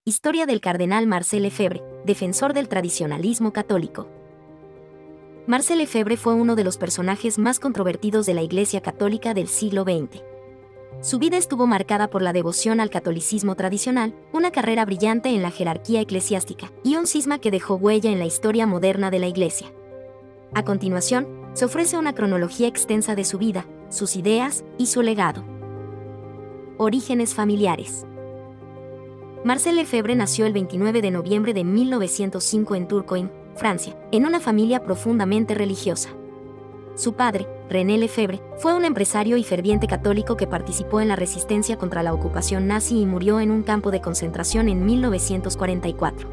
Historia del cardenal Marcel Lefebvre, defensor del tradicionalismo católico. Marcel Lefebvre fue uno de los personajes más controvertidos de la Iglesia Católica del siglo XX. Su vida estuvo marcada por la devoción al catolicismo tradicional, una carrera brillante en la jerarquía eclesiástica y un cisma que dejó huella en la historia moderna de la Iglesia. A continuación, se ofrece una cronología extensa de su vida, sus ideas y su legado. Orígenes familiares. Marcel Lefebvre nació el 29 de noviembre de 1905 en Tourcoing, Francia, en una familia profundamente religiosa. Su padre, René Lefebvre, fue un empresario y ferviente católico que participó en la resistencia contra la ocupación nazi y murió en un campo de concentración en 1944.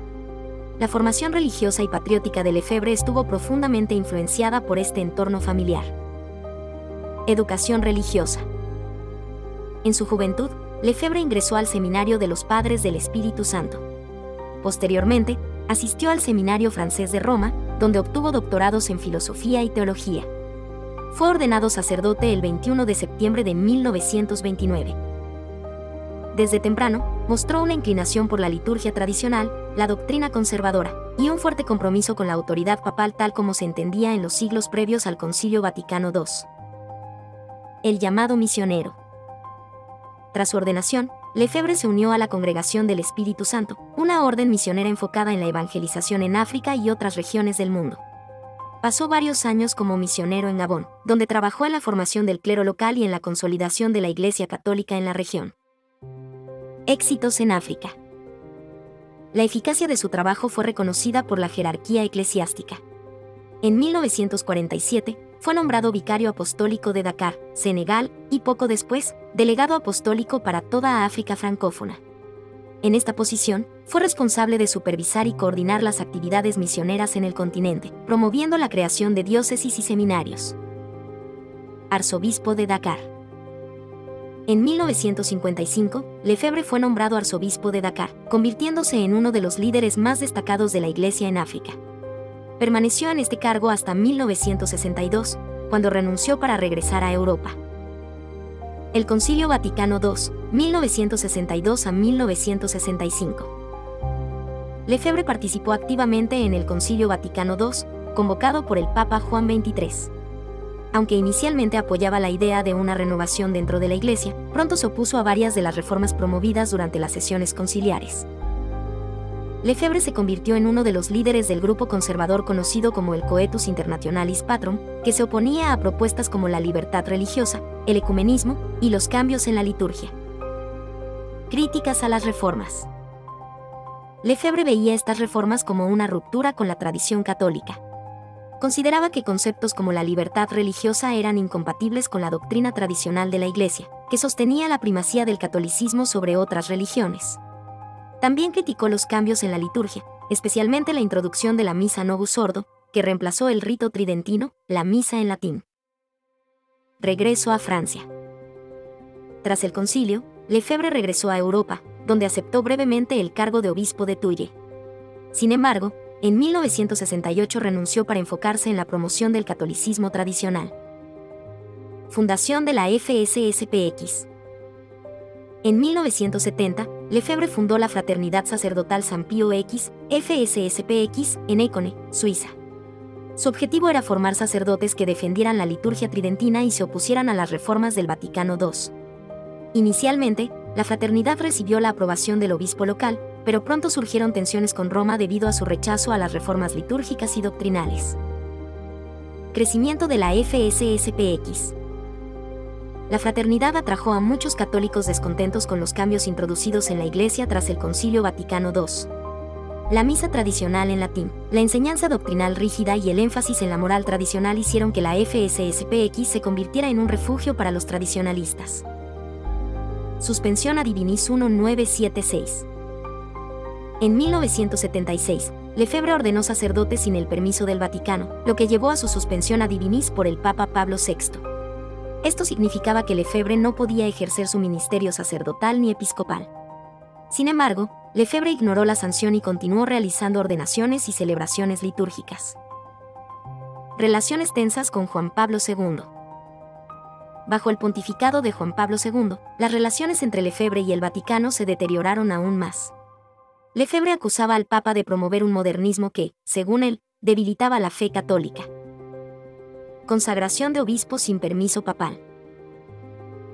La formación religiosa y patriótica de Lefebvre estuvo profundamente influenciada por este entorno familiar. Educación religiosa. En su juventud, Lefebvre ingresó al Seminario de los Padres del Espíritu Santo. Posteriormente, asistió al Seminario Francés de Roma, donde obtuvo doctorados en filosofía y teología. Fue ordenado sacerdote el 21 de septiembre de 1929. Desde temprano, mostró una inclinación por la liturgia tradicional, la doctrina conservadora, y un fuerte compromiso con la autoridad papal tal como se entendía en los siglos previos al Concilio Vaticano II. El llamado misionero. Tras su ordenación, Lefebvre se unió a la Congregación del Espíritu Santo, una orden misionera enfocada en la evangelización en África y otras regiones del mundo. Pasó varios años como misionero en Gabón, donde trabajó en la formación del clero local y en la consolidación de la Iglesia Católica en la región. Éxitos en África. La eficacia de su trabajo fue reconocida por la jerarquía eclesiástica. En 1947, fue nombrado vicario apostólico de Dakar, Senegal, y poco después, delegado apostólico para toda África francófona. En esta posición, fue responsable de supervisar y coordinar las actividades misioneras en el continente, promoviendo la creación de diócesis y seminarios. Arzobispo de Dakar. En 1955, Lefebvre fue nombrado arzobispo de Dakar, convirtiéndose en uno de los líderes más destacados de la Iglesia en África. Permaneció en este cargo hasta 1962, cuando renunció para regresar a Europa. El Concilio Vaticano II, 1962 a 1965. Lefebvre participó activamente en el Concilio Vaticano II, convocado por el Papa Juan XXIII. Aunque inicialmente apoyaba la idea de una renovación dentro de la Iglesia, pronto se opuso a varias de las reformas promovidas durante las sesiones conciliares. Lefebvre se convirtió en uno de los líderes del grupo conservador conocido como el Coetus Internationalis Patrum, que se oponía a propuestas como la libertad religiosa, el ecumenismo y los cambios en la liturgia. Críticas a las reformas. Lefebvre veía estas reformas como una ruptura con la tradición católica. Consideraba que conceptos como la libertad religiosa eran incompatibles con la doctrina tradicional de la Iglesia, que sostenía la primacía del catolicismo sobre otras religiones. También criticó los cambios en la liturgia, especialmente la introducción de la misa Novus Ordo, que reemplazó el rito tridentino, la misa en latín. Regreso a Francia. Tras el concilio, Lefebvre regresó a Europa, donde aceptó brevemente el cargo de obispo de Tulle. Sin embargo, en 1968 renunció para enfocarse en la promoción del catolicismo tradicional. Fundación de la FSSPX. En 1970, Lefebvre fundó la Fraternidad Sacerdotal San Pío X, FSSPX, en Écone, Suiza. Su objetivo era formar sacerdotes que defendieran la liturgia tridentina y se opusieran a las reformas del Vaticano II. Inicialmente, la fraternidad recibió la aprobación del obispo local, pero pronto surgieron tensiones con Roma debido a su rechazo a las reformas litúrgicas y doctrinales. Crecimiento de la FSSPX. La fraternidad atrajo a muchos católicos descontentos con los cambios introducidos en la Iglesia tras el Concilio Vaticano II. La misa tradicional en latín, la enseñanza doctrinal rígida y el énfasis en la moral tradicional hicieron que la FSSPX se convirtiera en un refugio para los tradicionalistas. Suspensión a Divinis 1976. En 1976, Lefebvre ordenó sacerdotes sin el permiso del Vaticano, lo que llevó a su suspensión a Divinis por el Papa Pablo VI. Esto significaba que Lefebvre no podía ejercer su ministerio sacerdotal ni episcopal. Sin embargo, Lefebvre ignoró la sanción y continuó realizando ordenaciones y celebraciones litúrgicas. Relaciones tensas con Juan Pablo II. Bajo el pontificado de Juan Pablo II, las relaciones entre Lefebvre y el Vaticano se deterioraron aún más. Lefebvre acusaba al Papa de promover un modernismo que, según él, debilitaba la fe católica. Consagración de obispos sin permiso papal.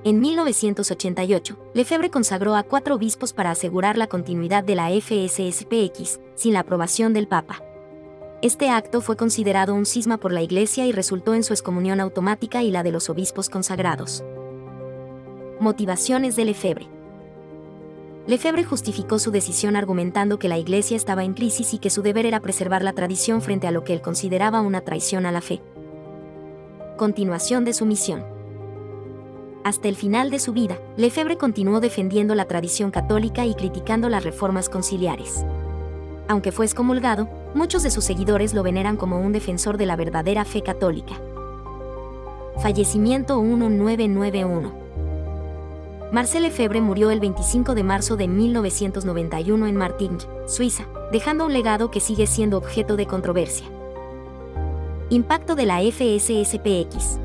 En 1988, Lefebvre consagró a 4 obispos para asegurar la continuidad de la FSSPX, sin la aprobación del Papa. Este acto fue considerado un cisma por la Iglesia y resultó en su excomunión automática y la de los obispos consagrados. Motivaciones de Lefebvre. Lefebvre justificó su decisión argumentando que la Iglesia estaba en crisis y que su deber era preservar la tradición frente a lo que él consideraba una traición a la fe. Continuación de su misión. Hasta el final de su vida, Lefebvre continuó defendiendo la tradición católica y criticando las reformas conciliares. Aunque fue excomulgado, muchos de sus seguidores lo veneran como un defensor de la verdadera fe católica. Fallecimiento 1991. Marcel Lefebvre murió el 25 de marzo de 1991 en Martigny, Suiza, dejando un legado que sigue siendo objeto de controversia. Impacto de la FSSPX.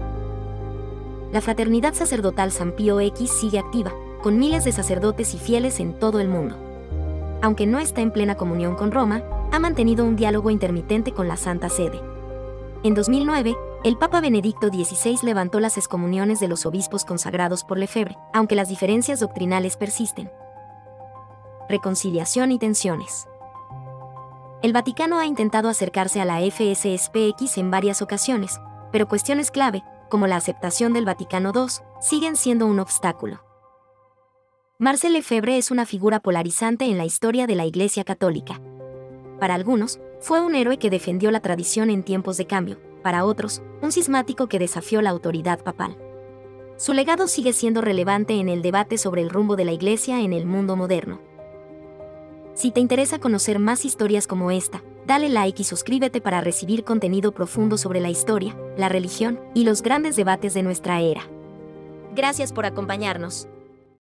La Fraternidad Sacerdotal San Pío X sigue activa, con miles de sacerdotes y fieles en todo el mundo. Aunque no está en plena comunión con Roma, ha mantenido un diálogo intermitente con la Santa Sede. En 2009, el Papa Benedicto XVI levantó las excomuniones de los obispos consagrados por Lefebvre, aunque las diferencias doctrinales persisten. Reconciliación y tensiones. El Vaticano ha intentado acercarse a la FSSPX en varias ocasiones, pero cuestiones clave, como la aceptación del Vaticano II, siguen siendo un obstáculo. Marcel Lefebvre es una figura polarizante en la historia de la Iglesia Católica. Para algunos, fue un héroe que defendió la tradición en tiempos de cambio, para otros, un cismático que desafió la autoridad papal. Su legado sigue siendo relevante en el debate sobre el rumbo de la Iglesia en el mundo moderno. Si te interesa conocer más historias como esta, dale like y suscríbete para recibir contenido profundo sobre la historia, la religión y los grandes debates de nuestra era. Gracias por acompañarnos.